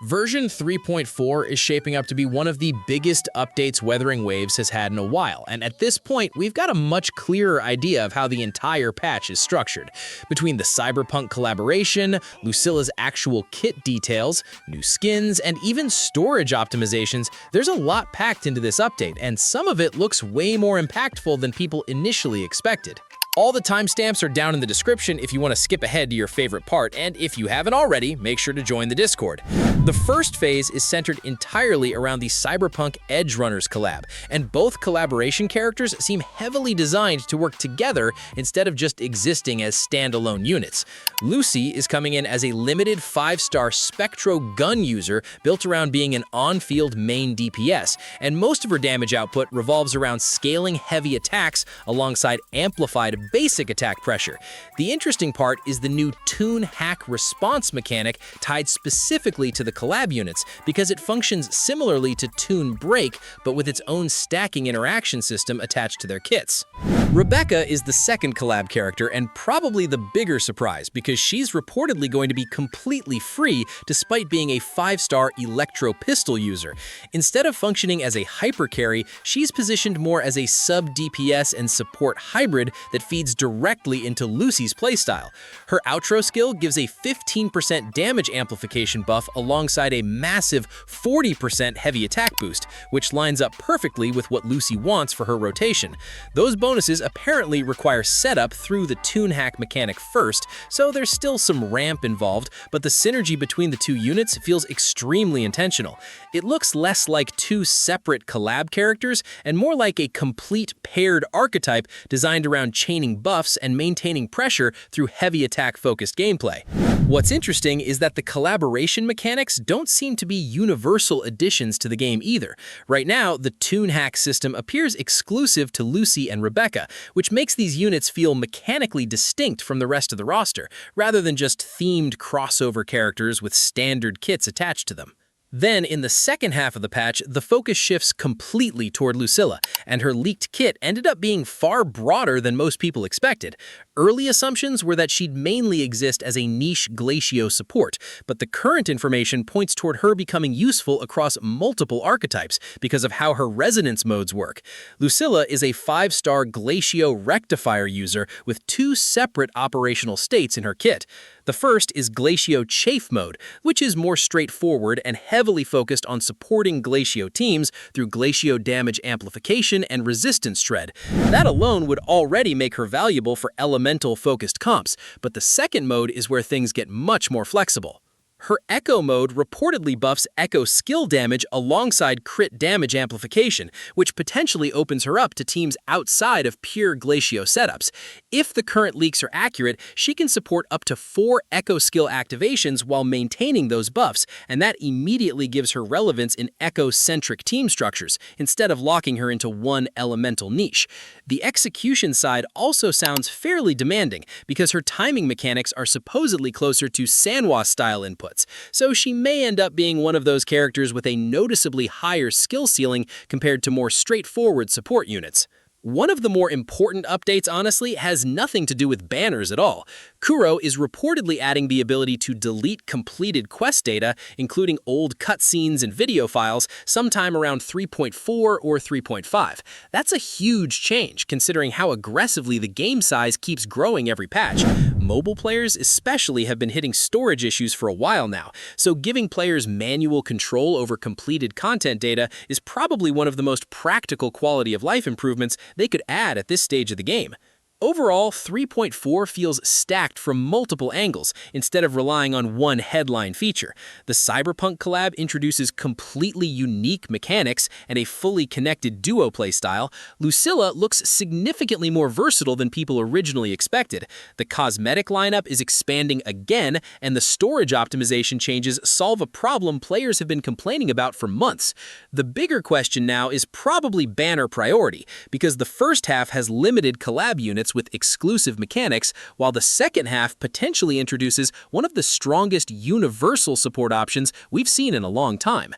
Version 3.4 is shaping up to be one of the biggest updates Wuthering Waves has had in a while, and at this point, we've got a much clearer idea of how the entire patch is structured. Between the Cyberpunk collaboration, Lucilla's actual kit details, new skins, and even storage optimizations, there's a lot packed into this update, and some of it looks way more impactful than people initially expected. All the timestamps are down in the description if you want to skip ahead to your favorite part, and if you haven't already, make sure to join the Discord. The first phase is centered entirely around the Cyberpunk Edge Runners collab, and both collaboration characters seem heavily designed to work together instead of just existing as standalone units. Lucy is coming in as a limited 5-star Spectro gun user built around being an on-field main DPS, and most of her damage output revolves around scaling heavy attacks alongside amplified basic attack pressure. The interesting part is the new Toon Hack response mechanic tied specifically to the collab units, because it functions similarly to Toon Break, but with its own stacking interaction system attached to their kits. Rebecca is the second collab character and probably the bigger surprise, because she's reportedly going to be completely free despite being a 5-star electro pistol user. Instead of functioning as a hyper carry, she's positioned more as a sub-DPS and support hybrid that feeds directly into Lucy's playstyle. Her outro skill gives a 15% damage amplification buff alongside a massive 40% heavy attack boost, which lines up perfectly with what Lucy wants for her rotation. Those bonuses apparently require setup through the Toon Hack mechanic first, so there's still some ramp involved, but the synergy between the two units feels extremely intentional. It looks less like two separate collab characters and more like a complete paired archetype designed around chaining buffs and maintaining pressure through heavy attack-focused gameplay. What's interesting is that the collaboration mechanics don't seem to be universal additions to the game either. Right now, the Toon Hack system appears exclusive to Lucy and Rebecca, which makes these units feel mechanically distinct from the rest of the roster, rather than just themed crossover characters with standard kits attached to them. Then, in the second half of the patch, the focus shifts completely toward Lucilla, and her leaked kit ended up being far broader than most people expected. Early assumptions were that she'd mainly exist as a niche Glacio support, but the current information points toward her becoming useful across multiple archetypes because of how her resonance modes work. Lucilla is a 5-star Glacio rectifier user with two separate operational states in her kit. The first is Glacio Chafe mode, which is more straightforward and heavily focused on supporting Glacio teams through Glacio damage amplification and resistance shred. That alone would already make her valuable for elemental-focused comps, but the second mode is where things get much more flexible. Her Echo mode reportedly buffs Echo skill damage alongside crit damage amplification, which potentially opens her up to teams outside of pure Glacio setups. If the current leaks are accurate, she can support up to 4 Echo skill activations while maintaining those buffs, and that immediately gives her relevance in Echo-centric team structures, instead of locking her into one elemental niche. The execution side also sounds fairly demanding, because her timing mechanics are supposedly closer to Sanwa-style inputs. So she may end up being one of those characters with a noticeably higher skill ceiling compared to more straightforward support units. One of the more important updates, honestly, has nothing to do with banners at all. Kuro is reportedly adding the ability to delete completed quest data, including old cutscenes and video files, sometime around 3.4 or 3.5. That's a huge change, considering how aggressively the game size keeps growing every patch. Mobile players especially have been hitting storage issues for a while now, so giving players manual control over completed content data is probably one of the most practical quality of life improvements they could add at this stage of the game. Overall, 3.4 feels stacked from multiple angles instead of relying on one headline feature. The Cyberpunk collab introduces completely unique mechanics and a fully connected duo playstyle. Lucilla looks significantly more versatile than people originally expected. The cosmetic lineup is expanding again, and the storage optimization changes solve a problem players have been complaining about for months. The bigger question now is probably banner priority, because the first half has limited collab units with exclusive mechanics, while the second half potentially introduces one of the strongest universal support options we've seen in a long time.